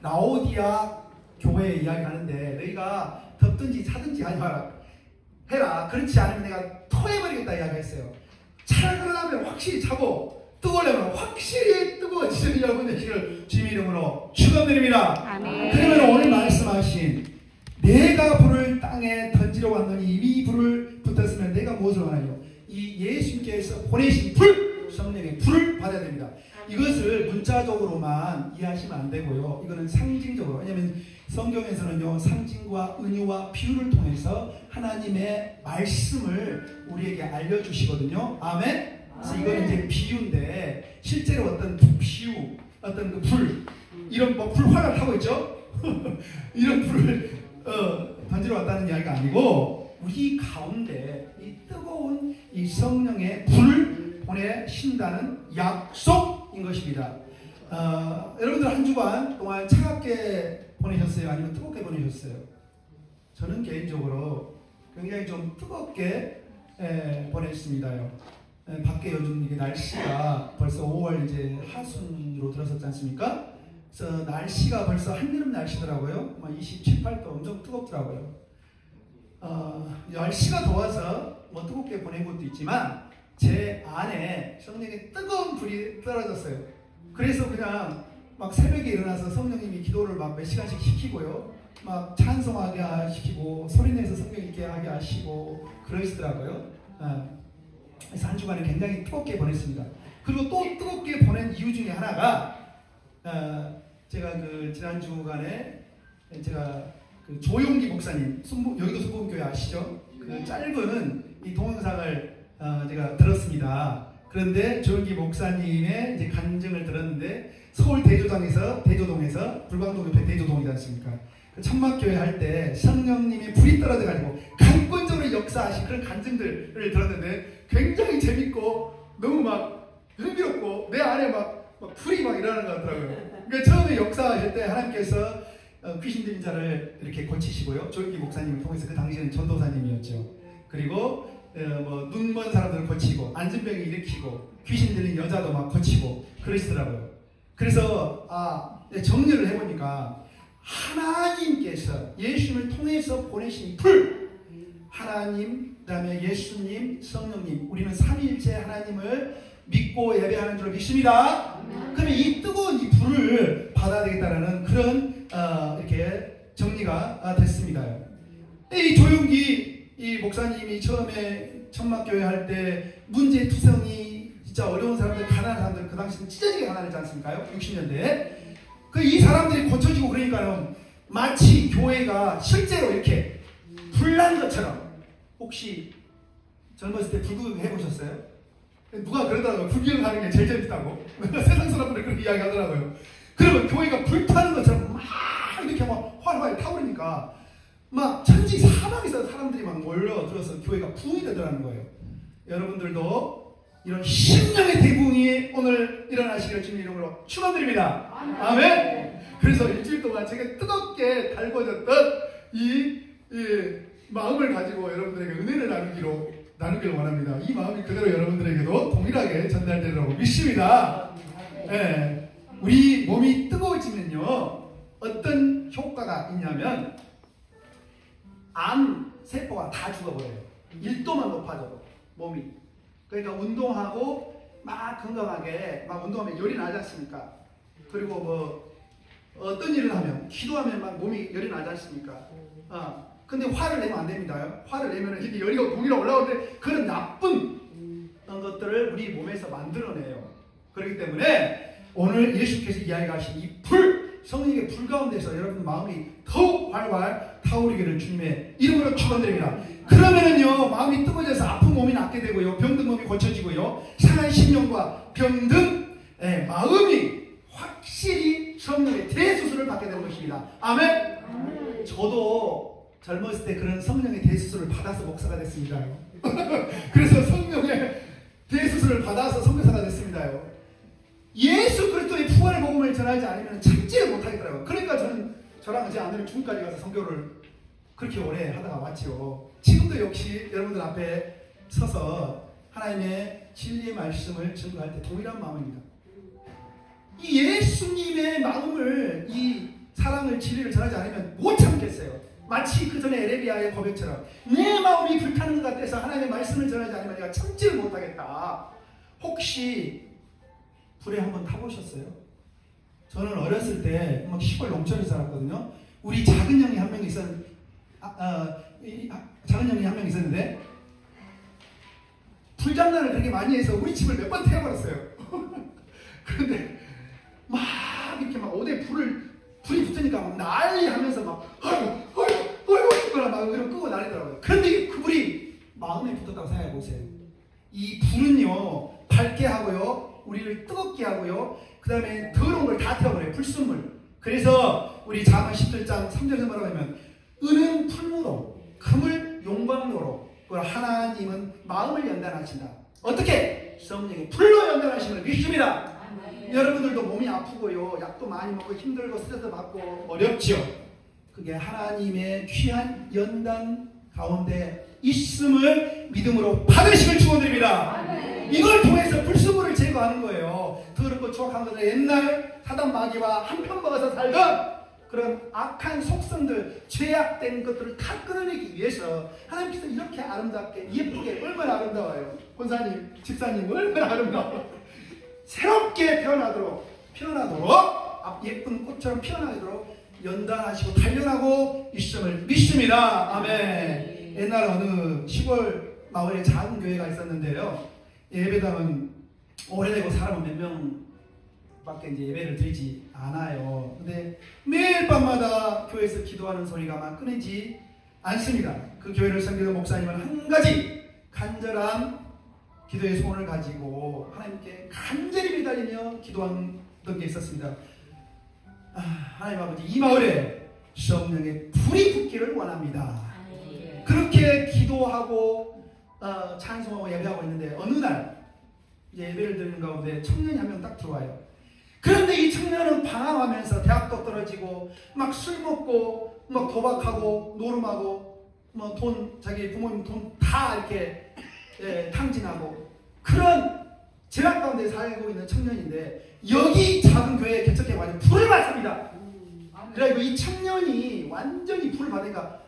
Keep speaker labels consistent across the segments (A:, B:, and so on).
A: 라오디아 교회에 이야기하는데 너희가 덥든지 차든지 하지 마라. 해라. 그렇지 않으면 내가 토해버리겠다 이야기했어요. 차가우면 확실히 차고 뜨거우려면 확실히 뜨거워지는 여러분 되시기를 주님의 이름으로 축원드립니다.
B: 아멘.
A: 그러면 오늘 말씀하신 내가 불을 땅에 던지러 왔더니 이미 불을 붙었으면 내가 무엇을 하나요? 이 예수님께서 보내신 불, 성령의 불을 받아야 됩니다. 이것을 문자적으로만 이해하시면 안 되고요. 이거는 상징적으로. 왜냐하면 성경에서는요, 상징과 은유와 비유를 통해서 하나님의 말씀을 우리에게 알려주시거든요. 아멘? 그래서 이거는 이제 비유인데, 실제로 어떤 비유, 어떤 그 불, 이런 뭐 불화를 타고 있죠? 이런 불을 던지러 왔다는 이야기가 아니고, 우리 가운데 이 뜨거운 이 성령의 불을 보내신다는 약속인 것입니다. 여러분들 한 주간 동안 차갑게 보내셨어요? 아니면 뜨겁게 보내셨어요? 저는 개인적으로 굉장히 좀 뜨겁게 보냈습니다요. 밖에 요즘 이게 날씨가 벌써 5월 이제 하순으로 들어섰지 않습니까? 그래서 날씨가 벌써 한여름 날씨더라고요. 27, 8도 엄청 뜨겁더라고요. 날씨가 더워서 뭐 뜨겁게 보낸 것도 있지만 제 안에 성령의 뜨거운 불이 떨어졌어요. 그래서 그냥 막 새벽에 일어나서 성령님이 기도를 막 몇 시간씩 시키고요. 막 찬송하게 시키고 소리내서 성령 있게 하게 하시고 그러시더라고요. 그래서 한 주간에 굉장히 뜨겁게 보냈습니다. 그리고 또 뜨겁게 보낸 이유 중에 하나가 제가 그 지난 주간에 제가 그 조용기 목사님 여기도 순복음교회 아시죠? 그 짧은 이 동영상을 제가 들었습니다. 그런데 조용기 목사님의 이제 간증을 들었는데 서울 대조동에서 불광동 옆에 대조동이지 않습니까? 그 천막교회 할 때 성령님이 불이 떨어져가지고 강권적으로 역사하신 그런 간증들을 들었는데 굉장히 재밌고 너무 막 흥미롭고 내 안에 막 불이 막 일어나는 것 같더라고요. 그러니까 처음에 역사하실 때 하나님께서 귀신 들린 자를 이렇게 고치시고요. 조용기 목사님을 통해서 그 당시에는 전도사님이었죠. 그리고 뭐 눈먼 사람들을 고치고 안진병이 일으키고 귀신 들린 여자도 막 고치고 그러시더라고요. 그래서 정리를 해보니까 하나님께서 예수님을 통해서 보내신 불, 하나님, 그 다음에 예수님, 성령님, 우리는 삼위일체 하나님을 믿고 예배하는 줄 믿습니다. 그러면 이 뜨거운 이 불을 받아야 되겠다는 그런 이렇게 정리가 됐습니다. 이 조용기 이 목사님이 처음에 천막교회 할 때 문제투성이 진짜 어려운 사람들, 가난한 사람들, 그 당시는 찢어지게 가난했지 않습니까? 60년대에. 이 사람들이 고쳐지고 그러니까는 마치 교회가 실제로 이렇게 불난 것처럼. 혹시 젊었을 때 불구경 해보셨어요? 누가 그러더라고요. 불구경 하는 게 제일 재밌다고. 세상 사람들이 그렇게 이야기하더라고요. 그러면 교회가 불타는 것처럼 막 이렇게 막 활활 타오르니까 막 천지 사방에서 사람들이 막 몰려들어서 교회가 부흥이 되더라는 거예요. 여러분들도 이런 심령의 대부흥이 오늘 일어나시기를 주님 이름으로 축원드립니다. 아멘. 그래서 일주일 동안 제가 뜨겁게 달궈졌던 이 마음을 가지고 여러분들에게 은혜를 나누기를 원합니다. 이 마음이 그대로 여러분들에게도 동일하게 전달되리라고 믿습니다. 네. 우리 몸이 뜨거워지면요 어떤 효과가 있냐면 암 세포가 다 죽어버려요. 1도만 높아져도 몸이. 그러니까 운동하고 막 건강하게 막 운동하면 열이 나지 않습니까? 그리고 뭐 어떤 일을 하면 기도하면 막 몸이 열이 나지 않습니까? 근데 화를 내면 안 됩니다. 화를 내면 이렇게 열이 공이라 올라오는데 그런 나쁜 것들을 우리 몸에서 만들어내요. 그렇기 때문에 오늘 예수께서 이야기하신 이 불, 성령의 불 가운데서 여러분 마음이 더욱 활활 타오르기를 주님의 이름으로 축원드립니다. 그러면은요 마음이 뜨거워져서 아픈 몸이 낫게 되고요, 병든 몸이 고쳐지고요, 상한 심령과 병든 마음이 확실히 성령의 대수술을 받게 되는 것입니다. 아멘. 저도 젊었을 때 그런 성령의 대수술을 받아서 목사가 됐습니다. 그래서 성령의 대수술을 받아서 선교사가 됐습니다요. 예수 그리스도의 부활의 복음을 전하지 않으면 참지를 못하겠더라고요. 그러니까 저랑 제 아내는 중국까지 가서 선교를 그렇게 오래 하다가 왔죠. 지금도 역시 여러분들 앞에 서서 하나님의 진리의 말씀을 증거할 때 동일한 마음입니다. 이 예수님의 마음을 이 소망을 진리를 전하지 않으면 못 참겠어요. 마치 그 전에 에레미야의 고백처럼 내 마음이 불타는 것 같아서 하나님의 말씀을 전하지 않으면 내가 참지를 못하겠다. 혹시 불에 한번 타보셨어요? 저는 어렸을 때 막 시골 농촌에 살았거든요. 우리 작은 형이 한 명 작은 형이 한 명 있었는데 불장난을 그렇게 많이 해서 우리 집을 몇 번 태워버렸어요. 그런데 막 이렇게 막 옷에 불이 붙으니까 막 난리 하면서 막 막 이런 끄고 난리더라고요. 그런데 그 불이 마음에 붙었다고 생각해 보세요. 이 불은요 밝게 하고요, 우리를 뜨겁게 하고요, 그 다음에 더러운 걸 다 태워버려요. 불순물. 그래서 우리 잠언 17장 3절에서 뭐라고 하면 은은 풀무로 금을 용광로로, 하나님은 마음을 연단하신다. 어떻게? 성령의 불로 연단하심을 믿습니다. 여러분들도 몸이 아프고요, 약도 많이 먹고 힘들고 스트레스 받고 어렵죠. 그게 하나님의 귀한 연단 가운데 있음을 믿음으로 받으심을 축원드립니다. 이걸 통해서 불순물을 제거하는 거예요. 더럽고 추악한 것들, 옛날 사단 마귀와 한편 먹어서 살던 그런 악한 속성들, 죄악된 것들을 다 끊어내기 위해서 하나님께서 이렇게 아름답게 예쁘게, 얼마나 아름다워요. 권사님, 집사님 얼마나 아름다워요. 새롭게 피어나도록 예쁜 꽃처럼 피어나도록 연단하시고 단련하고 있음을 믿습니다. 아멘. 옛날 어느 시골 마을에 작은 교회가 있었는데요, 예배당은 오래되고 사람은 몇 명밖에 이제 예배를 드리지 않아요. 근데 매일 밤마다 교회에서 기도하는 소리가 막 끊이지 않습니다. 그 교회를 섬기는 목사님은 한 가지 간절한 기도의 소원을 가지고 하나님께 간절히 매달리며 기도한 게 있었습니다. 하나님 아버지, 이 마을에 성령의 불이 붙기를 원합니다. 그렇게 기도하고 찬송하고 예배하고 있는데 어느 날 이제 예배를 드리는 가운데 청년이 한 명 딱 들어와요. 그런데 이 청년은 방황하면서 대학도 떨어지고 막 술 먹고 막 도박하고 노름하고 뭐 자기 부모님 돈 다 이렇게 탕진하고 그런 죄악 가운데 살고 있는 청년인데 여기 작은 교회에 개척해 가지고 불을 받습니다. 그래서 이 청년이 완전히 불을 받으니까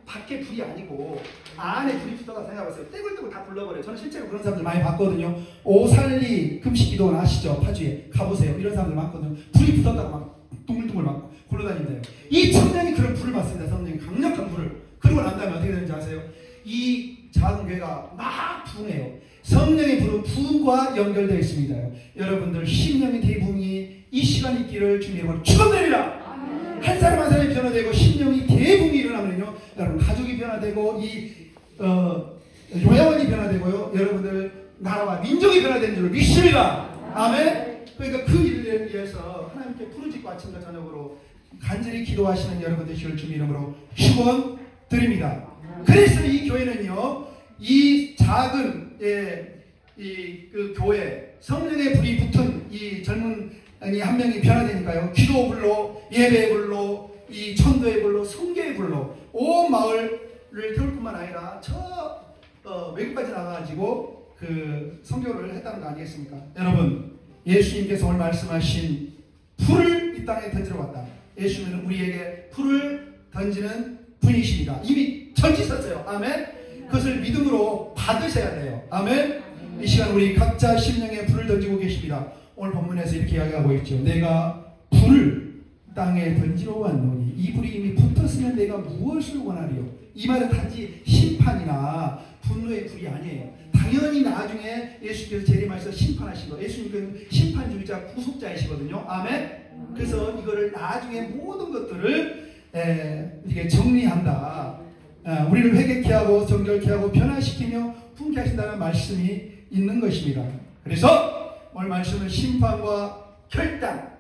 A: 밖에 불이 아니고 안에 불이 붙어가 생각해보세요. 떼굴떼굴 다 불러버려요. 저는 실제로 그런 사람들 많이 봤거든요. 오살리 금식기도 아시죠? 파주에 가보세요. 이런 사람들 많거든요. 불이 붙었다고 막 둥글둥글 막 굴러다니는데요. 이 청년이 그런 불을 받습니다. 성령이 강력한 불을. 그러고 난 다음에 어떻게 되는지 아세요? 이 작은 교회가 막 부흥해요. 성령의 불은 부흥과 연결되어 있습니다. 여러분들 심령의 대부흥이 이 시간에 있기를 주님으로 축원드립니다. 한 사람 한 사람이 변화되고 심령이 대부흥이 일어나면요, 여러분 가족이 변화되고 요양원이 변화되고요, 여러분들 나라와 민족이 변화되는 줄 믿습니다. 아멘. 그러니까 그 일을 위해서 하나님께 부르짖고 아침과 저녁으로 간절히 기도하시는 여러분 되시길 주님 이름으로 축원드립니다. 그래서 이 교회는요, 이 작은 그 교회 성령의 불이 붙은 이 젊은 한 명이 변화되니까요, 기도 불로, 예배 불로, 이 천도의 불로, 성교의 불로 온 마을을 태울 뿐만 아니라 외국까지 나가가지고 그 성교를 했다는 거 아니겠습니까? 여러분, 예수님께서 오늘 말씀하신 불을 이 땅에 던지러 왔다. 예수님은 우리에게 불을 던지는 분이십니다. 이미 던지셨어요. 아멘. 그것을 믿음으로 받으셔야 돼요. 아멘. 이 시간 우리 각자 심령에 불을 던지고 계십니다. 오늘 본문에서 이렇게 이야기하고 있죠. 내가 불을 땅에 던지러 왔노니 이 불이 이미 붙었으면 내가 무엇을 원하리요? 이 말은 단지 심판이나 분노의 불이 아니에요. 당연히 나중에 예수님께서 재림하셔서 심판하신 거예요. 예수님께서는 심판주의자 구속자이시거든요. 아멘. 그래서 이거를 나중에 모든 것들을 이렇게 정리한다. 우리를 회개케 하고 정결케 하고 변화시키며 품게 하신다는 말씀이 있는 것입니다. 그래서 오늘 말씀은 심판과 결단,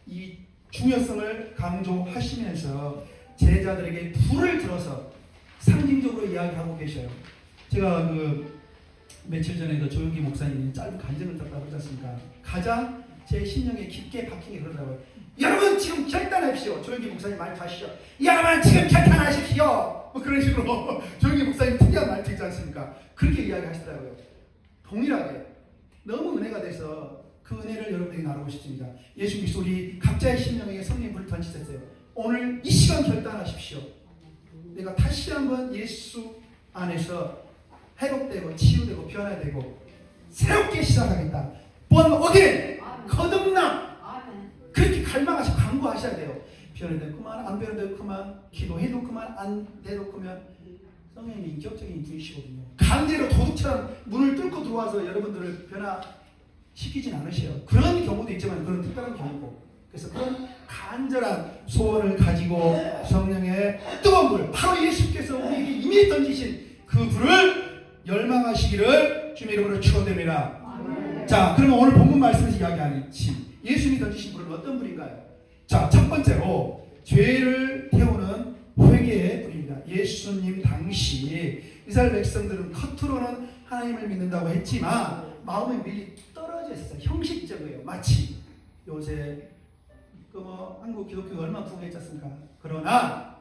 A: 이 중요성을 강조하시면서 제자들에게 불을 들어서 상징적으로 이야기하고 계셔요. 제가 며칠 전에 조용기 목사님이 짧은 간증을 듣다고 그러지 않습니까? 가장 제 심령에 깊게 박힌 게 그러더라고요. 여러분 지금 결단하십시오. 조용기 목사님 많이 가시죠. 여러분 지금 결단하십시오. 뭐 그런 식으로 조용기 목사님 특이한 말도 있지 않습니까? 그렇게 이야기하시더라고요. 동일하게 너무 은혜가 돼서 그 은혜를 여러분에게 나누고 싶습니다. 예수 그리스도 우리 각자의 심령에게 성령 불 던지셨어요. 오늘 이 시간 결단하십시오. 내가 다시 한번 예수 안에서 회복되고 치유되고 변화되고 새롭게 시작하겠다. born again, 거듭남. 그렇게 갈망하시고 강구하셔야 돼요. 변화되고 그만, 안 변화되고 그만, 기도해도 그만, 안 돼도 그만. 성령님이 인격적인 분이시거든요. 강제로 도둑처럼 문을 뚫고 들어와서 여러분들을 변화시키진 않으셔요. 그런 경우도 있지만 그런 특별한 경우고. 그래서 그런 간절한 소원을 가지고 성령의 뜨거운 불, 바로 예수께서 우리에게 이미 던지신 그 불을 열망하시기를 주님의 이름으로 축원드립니다. 자, 그러면 오늘 본문 말씀에서 이야기하는 예수님이 던지신 불은 어떤 불인가요? 자, 첫 번째로 죄를 태우는 회개의 불입니다. 예수님 당시 이스라엘 백성들은 겉으로는 하나님을 믿는다고 했지만 마음의 밀이 떨어져 있어요. 형식적이에요. 마치 요새 한국 기독교가 얼마나 부흥했지 않습니까? 그러나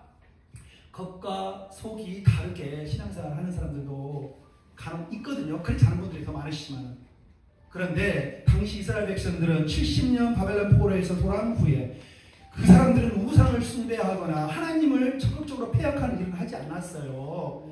A: 겉과 속이 다르게 신앙생활을 하는 사람들도 간혹 있거든요. 그렇지 않은 분들이 더 많으시지만. 그런데 당시 이스라엘 백성들은 70년 바벨론 포로에서 돌아온 후에 그 사람들은 우상을 숭배하거나 하나님을 적극적으로 폐역하는 일을 하지 않았어요.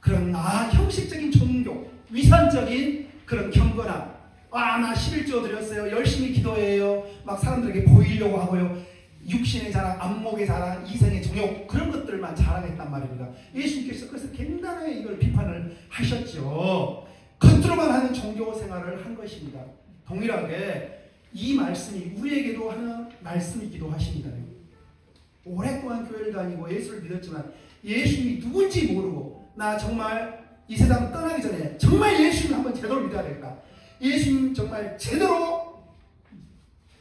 A: 그러나 형식적인 종교, 위선적인 그런 경건함, 나 11조 드렸어요. 열심히 기도해요. 막 사람들에게 보이려고 하고요. 육신의 자랑, 안목의 자랑, 이생의 정욕, 그런 것들만 자랑했단 말입니다. 예수님께서 그래서 굉장히 이걸 비판을 하셨죠. 겉으로만 하는 종교 생활을 한 것입니다. 동일하게 이 말씀이 우리에게도 하는 말씀이기도 하십니다. 오랫동안 교회를 다니고 예수를 믿었지만 예수님이 누군지 모르고 나 정말 이 세상 떠나기 전에 정말 예수님을 한번 제대로 믿어야 되겠다. 예수님 정말 제대로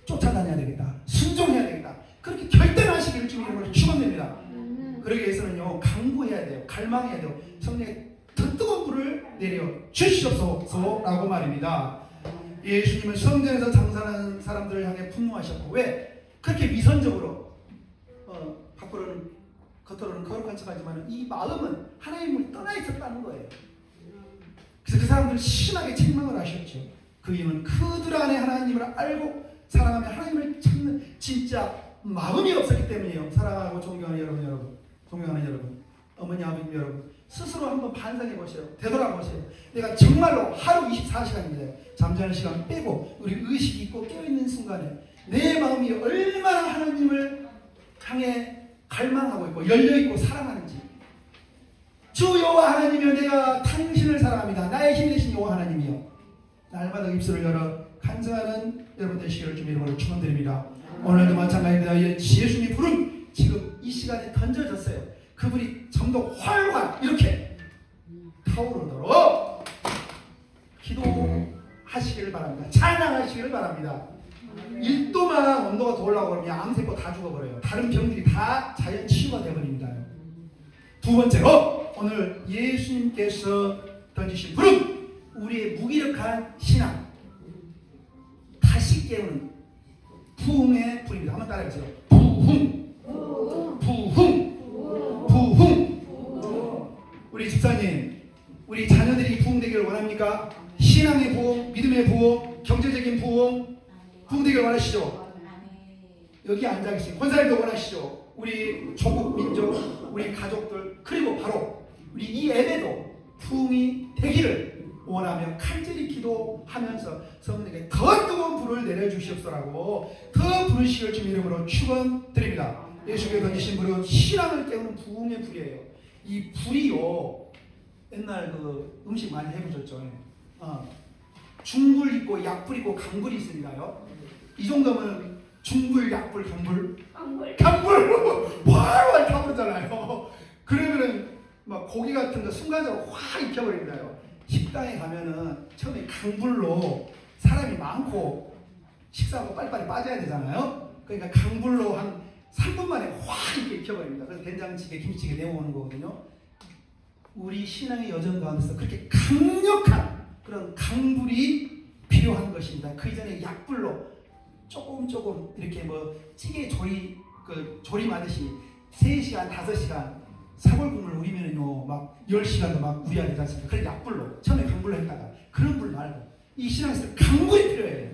A: 쫓아다녀야 되겠다. 순종해야 되겠다. 그렇게 결단하시기를 주님의 이름으로 축원드립니다. 그러기 위해서는요, 강구해야 돼요. 갈망해야 돼요. 성령의 더 뜨거운 불을 내려 주시옵소서라고 말입니다. 예수님은 성전에서 장사하는 사람들을 향해 분노하셨고, 왜? 그렇게 위선적으로 밖으로는 겉으로는 거룩한 척하지만 이 마음은 하나님을 떠나 있었다는 거예요. 그래서 그 사람들 심하게 책망을 하셨죠. 그 이유는 그들 안에 하나님을 알고 사랑하며 하나님을 찾는 진짜 마음이 없었기 때문이에요. 사랑하고 존경하는 여러분, 존경하는 여러분, 어머니 아버님 여러분, 스스로 한번 반성해 보세요. 되돌아보세요. 내가 정말로 하루 24시간입니다. 잠자는 시간 빼고 우리 의식이 있고 깨어있는 순간에 내 마음이 얼마나 하나님을 향해 갈망하고 있고 열려있고 사랑하는지. 주 여호와 하나님이여, 내가 당신을 사랑합니다. 나의 힘 되신 여호와 하나님이여, 날마다 입술을 열어 간증하는 여러분 되시기를 주님의 이름으로 축원드립니다. 오늘도 마찬가지입니다. 예수님의 불은 지금 이 시간에 던져졌어요. 그분이 점도 활활 이렇게 타오르도록 기도하시기를 바랍니다. 찬양하시기를 바랍니다. 1도만 온도가 더 올라오면 암세포 다 죽어버려요. 다른 병들이 다 자연 치유가 되어버립니다. 두 번째로 오늘 예수님께서 던지신 불은 우리의 무기력한 신앙 다시 깨우는 부흥의 불입니다. 한번 따라해보세요. 부흥, 부흥, 부흥. 우리 집사님, 우리 자녀들이 부흥되기를 원합니까? 신앙의 부흥, 믿음의 부흥, 경제적인 부흥, 부흥되기를 원하시죠? 여기 앉아 계신 권사님도 원하시죠? 우리 조국 민족, 우리 가족들, 그리고 바로 우리 이 예배도 부흥이 되기를 원하며 간절히 기도하면서 성령에게 더 뜨거운 불을 내려주시옵소라고 더 부르시길 주님 이름으로 축원드립니다. 예수께서 던지신 불은 신앙을 깨우는 부흥의 불이에요. 이 불이요, 옛날 그 음식 많이 해보셨죠? 중불 있고 약불 있고 강불이 있으니까요. 이 정도면 중불, 약불, 강불, 활활 타오르잖아요. 그러면은 막 고기 같은 거 순간적으로 확 익혀버립니다요. 식당에 가면은 처음에 강불로 사람이 많고 식사하고 빨리빨리 빠져야 되잖아요. 그러니까 강불로 한 3분 만에 확 이렇게 익혀버립니다. 그래서 된장찌개, 김치찌개 내어오는 거거든요. 우리 신앙의 여정 가운데서 그렇게 강력한 그런 강불이 필요한 것입니다. 그 이전에 약불로 조금 이렇게 뭐 찌개 조림하듯이 3시간, 5시간 사골국물 우리면은요, 막 10시간도 막 우려야 되지 않습니까? 그래, 약불로. 처음에 강불로 했다가. 그런 불 말고. 이 신앙에서 강불이 필요해요.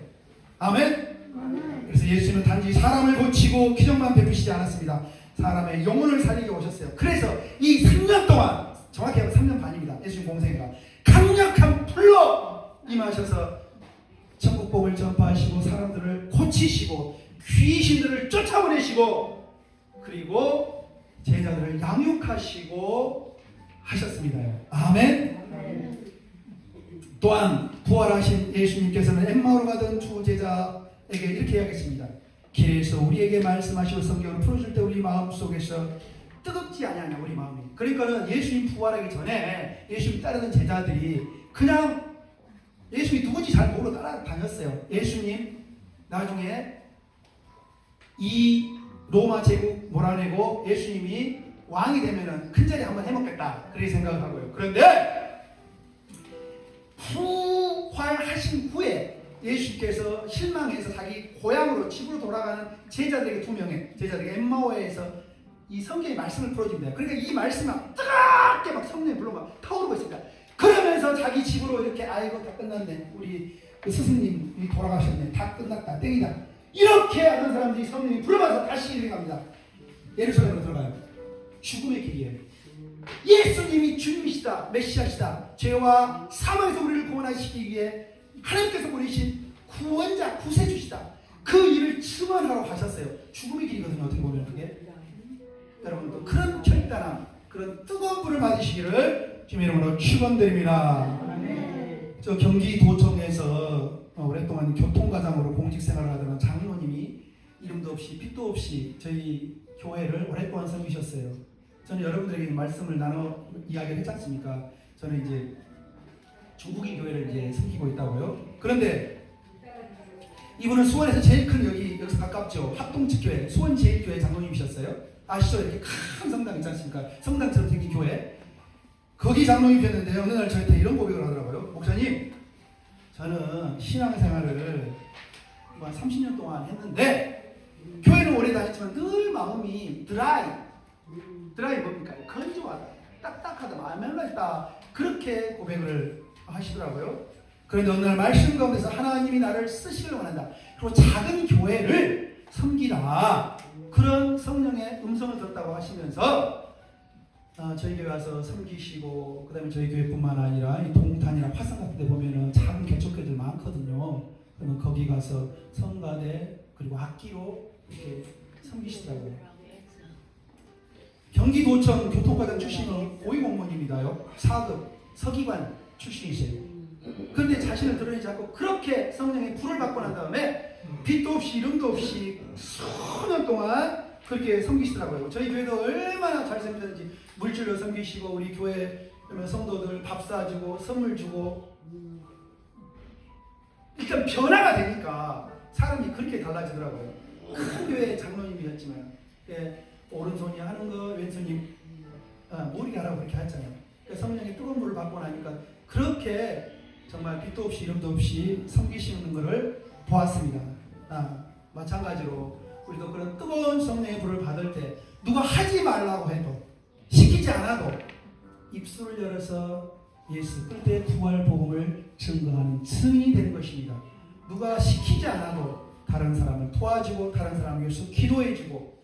A: 아멘? 그래서 예수님은 단지 사람을 고치고 기적만 베푸시지 않았습니다. 사람의 영혼을 살리게 오셨어요. 그래서 이 3년 동안, 정확히 하면 3년 반입니다. 예수님 공생애가 강력한 불로 임하셔서 천국복을 전파하시고 사람들을 고치시고 귀신들을 쫓아보내시고 그리고 제자들을 양육하시고 하셨습니다. 아멘. 또한 부활하신 예수님께서는 엠마오로 가던 두 제자에게 이렇게 이야기했습니다. 길에서 우리에게 말씀하시고 성경을 풀어줄 때 우리 마음속에서 뜨겁지 아니하냐 우리 마음이. 그러니까는 예수님 부활하기 전에 예수님 따르는 제자들이 그냥 예수님이 누군지 잘 모르고 따라다녔어요. 예수님 나중에 이 로마 제국 몰아내고 예수님이 왕이 되면은 큰자리 한번 해먹겠다 그렇게 생각을 하고요. 그런데 부활하신 후에 예수님께서 실망해서 자기 고향으로 집으로 돌아가는 제자들에게 두 명의 제자들에게 엠마오에서 이 성경의 말씀을 풀어줍니다. 그러니까 이 말씀이 막 뜨겁게 막 성령의 불로 막 타오르고 있습니다. 그러면서 자기 집으로 이렇게 아이고 다 끝났네. 우리 그 스승님이 돌아가셨네. 다 끝났다. 땡이다. 이렇게 하던 사람들이 성령이 불러봐서 다시 이렇게 갑니다. 예루살렘으로 들어가요. 죽음의 길이에요. 예수님이 주님이시다. 메시아시다. 죄와 사망에서 우리를 구원하시기 위해 하나님께서 보내신 구원자, 구세주시다. 그 일을 증언하러 가셨어요. 죽음의 길이거든요. 어떻게 보면 그게. 여러분도 그런 결단함, 그런 뜨거운 불을 받으시기를 주님 이름으로 축원드립니다. 저 경기도청에서 오랫동안 교통과장으로 공직생활을 하던 장로님이 이름도 없이 빛도 없이 저희 교회를 오랫동안 섬기셨어요. 저는 여러분들에게 말씀을 나눠 이야기를 했지 않습니까? 저는 이제 중국인 교회를 이제 섬기고 있다고요. 그런데 이분은 수원에서 제일 큰 여기서 가깝죠. 합동측교회, 수원제일교회 장로님이셨어요. 아시죠? 이렇게 큰 성당 있지 않습니까? 성당처럼 생긴 교회. 거기 장로님이셨는데 어느 날 저한테 이런 고백을 하더라고요. 목사님, 저는 신앙생활을 한 30년 동안 했는데 교회는 오래 다녔지만 늘 마음이 드라이 뭡니까? 건조하다, 딱딱하다, 마멜라있다 그렇게 고백을 하시더라고요. 그런데 어느 날 말씀 가운데서 하나님이 나를 쓰시길 원한다. 그리고 작은 교회를 섬기라. 그런 성령의 음성을 들었다고 하시면서 저희 교회 와서 섬기시고 그 다음에 저희 교회뿐만 아니라 이 동탄이나 화성 같은 데 보면은 작은 개척교회들 많거든요. 그러면 거기 가서 성가대 그리고 악기로 이렇게 섬기시더라고요. 경기도청 교통과장 출신이 고위공무원입니다요. 4급 서기관 출신이세요. 그런데 자신을 드러내지 않고 그렇게 성령의 불을 받고 난 다음에 빛도 없이 이름도 없이 수년 동안 그렇게 섬기시더라고요. 저희 교회도 얼마나 잘 섬기셨는지 물질로 섬기시고 우리 교회 성도들 밥 사주고 선물 주고 일단 변화가 되니까 사람이 그렇게 달라지더라고요. 큰 교회 장로님이었지만 오른손이 하는 거 왼손이 머리가 하라고 그렇게 했잖아요. 그러니까 성령의 뜨거운 물을 받고 나니까 그렇게 정말 빛도 없이 이름도 없이 섬기시는 것을 보았습니다. 마찬가지로 우리도 그런 뜨거운 성령의 불을 받을 때 누가 하지 말라고 해도 시키지 않아도 입술을 열어서 예수 그리스도의 부활 복음을 증거하는 증인이 되는 것입니다. 누가 시키지 않아도 다른 사람을 도와주고 다른 사람을 위해서 기도해주고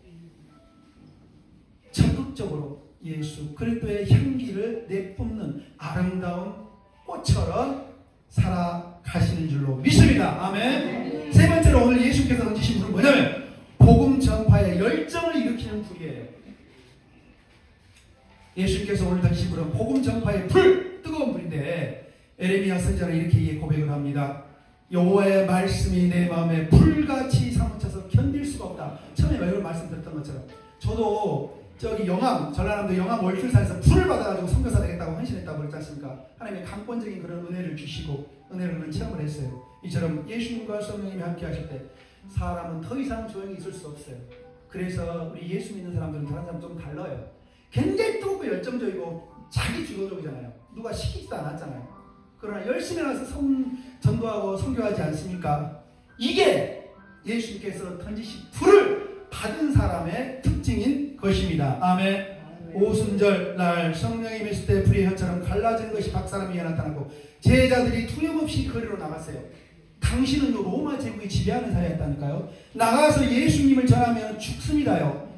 A: 적극적으로 예수 그리스도의 향기를 내뿜는 아름다운 꽃처럼 살아가시는 줄로 믿습니다. 아멘. 세 번째로 오늘 예수께서 던지신 불은 뭐냐면 복음 전파의 열정을 일으키는 불이에요. 예수께서 오늘 던지신 불은 복음 전파의 불, 뜨거운 불인데 에레미야 선지자는 이렇게 고백을 합니다. 여호와의 말씀이 내 마음에 불같이 사무쳐서 견딜 수가 없다. 처음에 이런 말씀 드렸던 것처럼 저도 저기 전라남도 영암 월출산에서 불을 받아가지고 선교사 되겠다고 헌신했다고 그랬지 않습니까? 하나님의 강권적인 그런 은혜를 주시고 은혜를 그런 체험을 했어요. 이처럼 예수님과 성령님이 함께 하실 때 사람은 더 이상 조용히 있을 수 없어요. 그래서 우리 예수 믿는 사람들은 다른 사람 좀 달라요. 굉장히 뜨겁고 열정적이고 자기 주도적이잖아요. 누가 시키지도 않았잖아요. 그러나 열심히 나서 전도하고 선교하지 않습니까? 이게 예수님께서 던지신 불을 받은 사람의 특징인 것입니다. 아멘. 오순절 날 성령이 임했을 때 불의 혀처럼 갈라진 것이 각 사람 위에 나타나고 제자들이 투염없이 거리로 나갔어요. 다 당신은 로마 제국이 지배하는 사회였다니까요. 나가서 예수님을 전하면 죽습니다요.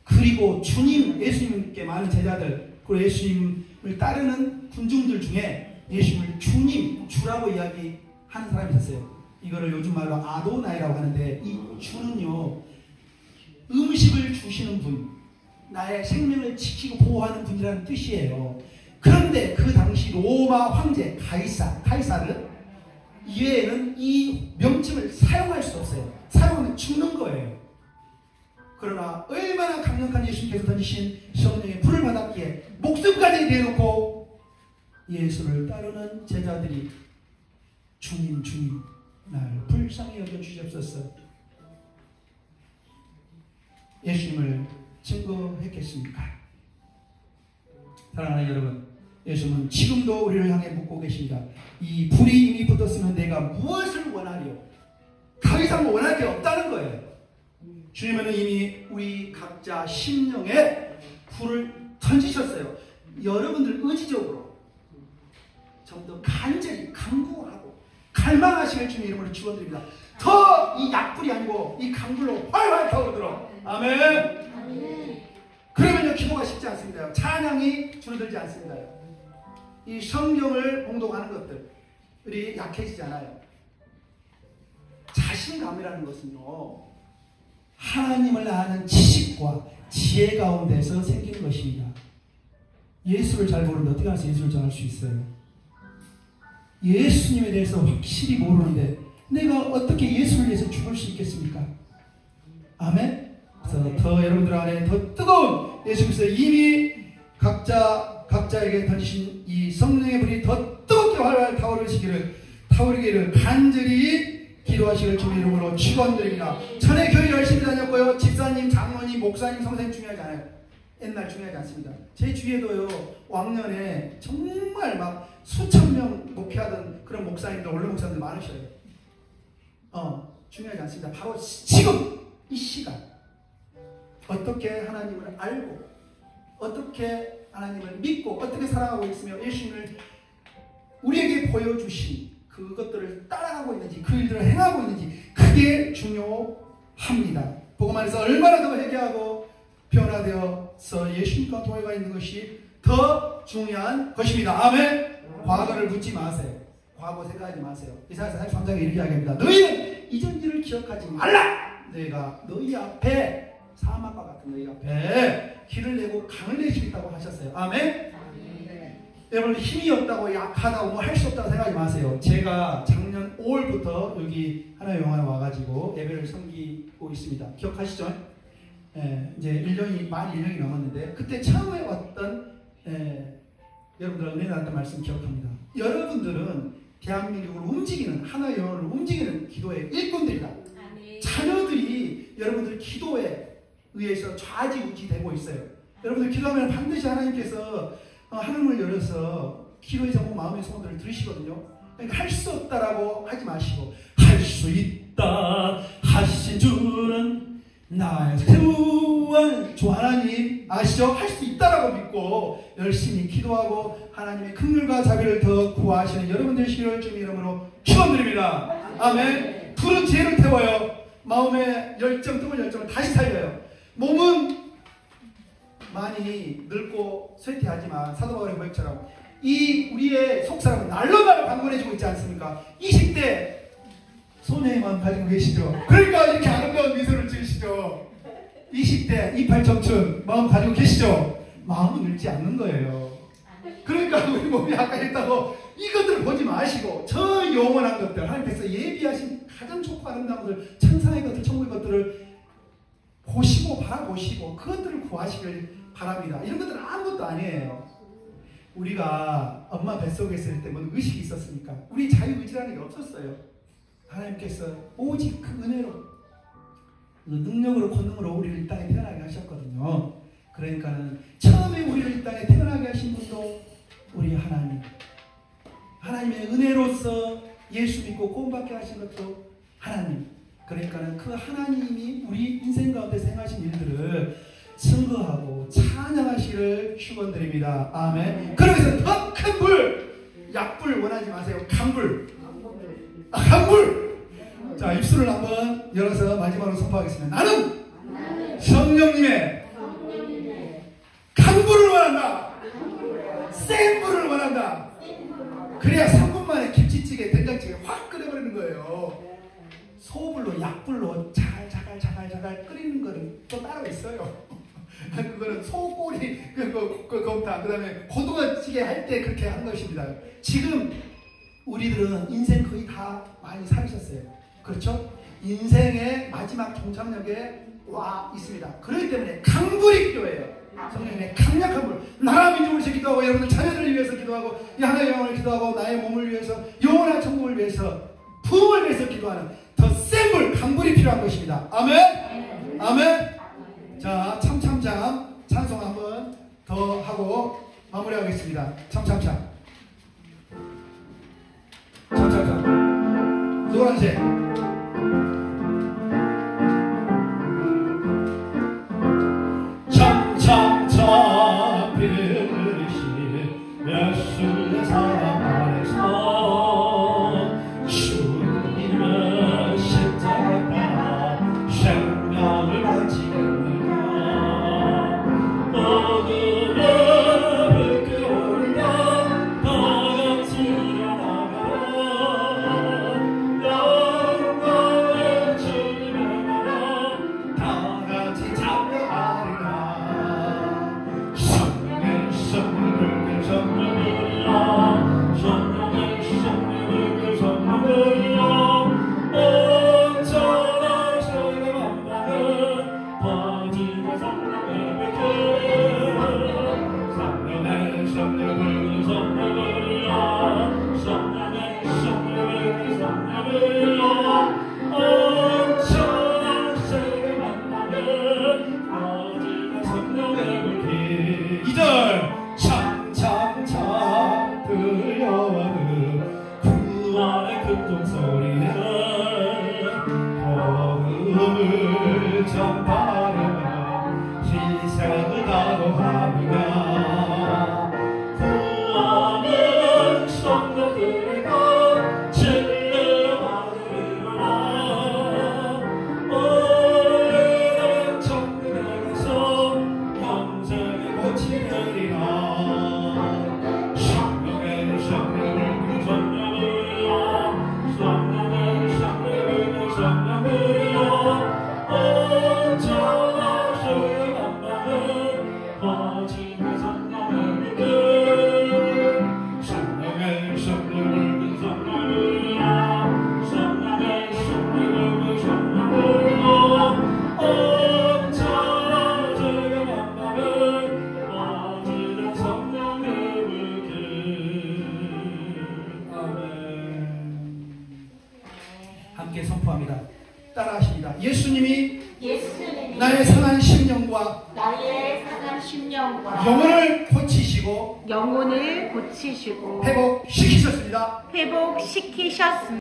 A: 그리고 주님, 예수님께 많은 제자들, 그리고 예수님을 따르는 군중들 중에 예수님을 주님, 주라고 이야기하는 사람이 있었어요. 이거를 요즘 말로 아도나이라고 하는데, 이 주는요, 음식을 주시는 분, 나의 생명을 지키고 보호하는 분이라는 뜻이에요. 그런데 그 당시 로마 황제 카이사르 이외에는 이 명칭을 사용할 수 없어요. 사용하면 죽는 거예요. 그러나 얼마나 강력한 예수님께서 던지신 성령의 불을 받았기에 목숨까지 내놓고 예수를 따르는 제자들이 주님 주님 날 불쌍히 여겨주시옵소서, 예수님을 증거했겠습니까? 사랑하는 여러분, 예수님은 지금도 우리를 향해 묻고 계십니다. 이 불이 이미 붙었으면 내가 무엇을 원하리요? 더 이상 원할 게 없다는 거예요. 주님은 이미 우리 각자 심령에 불을 던지셨어요. 여러분들 의지적으로 좀 더 간절히 강구하고 갈망하시길 주님 이름으로 축원드립니다. 더 이 약불이 아니고 이 강불로 활활 타오르도록. 아멘. 그러면요, 기도가 쉽지 않습니다. 찬양이 줄어들지 않습니다. 이 성경을 봉독하는 것들이 약해지잖아요. 자신감이라는 것은요, 하나님을 아는 지식과 지혜 가운데서 생기는 것입니다. 예수를 잘 모르는데 어떻게 해서 예수를 전할 수 있어요? 예수님에 대해서 확실히 모르는데 내가 어떻게 예수를 위해서 죽을 수 있겠습니까? 아멘? 그래서 더 여러분들 안에 더 뜨거운 예수께서 이미 각자에게 던지신 이 성령의 불이 더 뜨겁게 활활 타오르기를 간절히 기도하시길 주님 이름으로 축원드립니다. 전에 교회 열심히 다녔고요. 집사님, 장로님, 목사님, 선생님 중요하지 않아요. 옛날 중요하지 않습니다. 제 주위에도요, 왕년에 정말 막 수천 명 목회하던 그런 목사님들, 원로 목사님들 많으셔요. 중요하지 않습니다. 바로 지금 이 시간 어떻게 하나님을 알고 어떻게 하나님을 믿고 어떻게 살아가고 있으며 예수님을 우리에게 보여주신 그것들을 따라가고 있는지, 그 일들을 행하고 있는지, 그게 중요합니다. 복음안에서 얼마나 더 회개하고 변화되어서 예수님과 동행가 있는 것이 더 중요한 것입니다. 아멘. 과거를 묻지 마세요. 과거 생각하지 마세요. 이사야서 43장에 이렇게 이야기합니다. 너희는 이전 일을 기억하지 말라. 너희가 너희 앞에 사막과 같은 너희 앞에 길을 내고 강을 낼 수 있다고 하셨어요. 아멘. 여러분, 힘이 없다고 약하다고 뭐 할 수 없다고 생각하지 마세요. 제가 작년 5월부터 여기 하나의 영화에 와가지고 예배를 섬기고 있습니다. 기억하시죠? 이제 1년이 만 1년이 넘었는데 그때 처음에 왔던 여러분들 은혜 나왔던 말씀 기억합니다. 여러분들은 대한민국을 움직이는, 하나의 영혼을 움직이는 기도의 일꾼들이다. 자녀들이 여러분들 기도에 의해서 좌지우지되고 있어요. 여러분들 기도하면 반드시 하나님께서 하늘문을 열어서 기도의 제목, 마음의 소원들을 들으시거든요. 그러니까 할 수 없다라고 하지 마시고 할 수 있다 하신 주는 나의 구원 주 하나님 아시죠? 할 수 있다라고 믿고 열심히 기도하고 하나님의 긍휼과 자비를 더 구하시는 여러분들 되시기를 주님 이름으로 축원드립니다. 아멘. 불은 지혜를 태워요. 마음의 열정, 뜨거운 열정을 다시 살려요. 몸은 많이 늙고 쇠퇴하지만 사도 바울의 고백처럼 이 우리의 속사람은 날로 강건해지고 있지 않습니까? 20대 소녀의 마음 가지고 계시죠? 그러니까 이렇게 아름다운 미소를 지으시죠? 20대 이팔 청춘 마음 가지고 계시죠? 마음은 늙지 않는 거예요. 그러니까 우리 몸이 약해졌다고 이것들을 보지 마시고 저 영원한 것들, 하나님께서 예비하신 가장 좋고 아름다운 것들, 천상의 것들, 천국의 것들을 보시고 바라보시고 그것들을 구하시길 바랍니다. 이런 것들은 아무것도 아니에요. 우리가 엄마 뱃속에 있을 때 뭔 의식이 있었습니까? 우리 자유의지라는 게 없었어요. 하나님께서 오직 그 은혜로, 그 능력으로, 권능으로 우리를 이 땅에 태어나게 하셨거든요. 그러니까는 처음에 우리를 이 땅에 태어나게 하신 분도 우리 하나님, 하나님의 은혜로서 예수 믿고 구원받게 하신 것도 하나님. 그러니까는 그 하나님이 우리 인생 가운데 행하신 일들을 증거하고 찬양하시기를 축원드립니다. 아멘. 그러면서 더 큰 불, 약불 원하지 마세요. 강불. 강불. 자, 입술을 한번 열어서 마지막으로 선포하겠습니다. 나는 성령님의 강불을 원한다. 센 불을 원한다. 그래야 3분 만에 김치찌개, 된장찌개 확 끓여버리는 거예요. 소불로, 약불로 자갈 끓이는 거는 또 따로 있어요. 그거는 소꼬리, 곰탕, 그 다음에 고등어찌개 할 때 그렇게 하는 것입니다. 지금 우리들은 인생 거의 다 많이 살으셨어요. 그렇죠? 인생의 마지막 종착역에 와 있습니다. 그렇기 때문에 강불이 필요해요. 성령님의 강력한 불. 나라 민족을 위해서 기도하고, 여러분들 자녀들을 위해서 기도하고, 하나님의 영광을 기도하고, 나의 몸을 위해서, 영원한 천국을 위해서, 부흥을 위해서 기도하는 더 센 불, 강불이 필요한 것입니다. 아멘? 아멘? 자, 참참참 찬송 한번 더 하고 마무리하겠습니다. 참참참. 참참참. 노란색. 참참참 빛이 예수의 사랑 안에서 주님의 십자가 따라 생명을 바치느냐. 어둠을 끌어올려 다같이 일어나며 영광의 주님의 나라 다같이 찬양하리라. 성령의 성령을 성령을요, 성령의 성령을 성령을요, 온전한 소리가 만나는 퍼지는 성령의 빛. 성령의 성령을 성령을요, 성령의 성령을 성령을요, 온전한 소리가 만나는 퍼지는 성령의 빛. 2절 참참참 들려오는 구원의 극동소리에 복음을 전파하려면 희생을 다도하느냐. 구원은 성도들과 진리받으리라. 오래된 천국에서 영생의 꽃이 되리라. 성령의 성령을 성령을요, 성령의 성령을 성령을요, 온전한 소리가 만나는 퍼지는 성령의 빛. 성령의 성령을 성령을요, 성령의 성령을 성령을요, 온전한 소리가 만나는 퍼지는 성령의 빛. 아멘. 함께 선포합니다. 따라하십니다. 예수님이 나의 상한 심령과
B: 나의 상한 심령과
A: 영혼을 고치시고
B: 영혼을 고치시고
A: 회복시키셨습니다.
B: 회복시키셨습니다.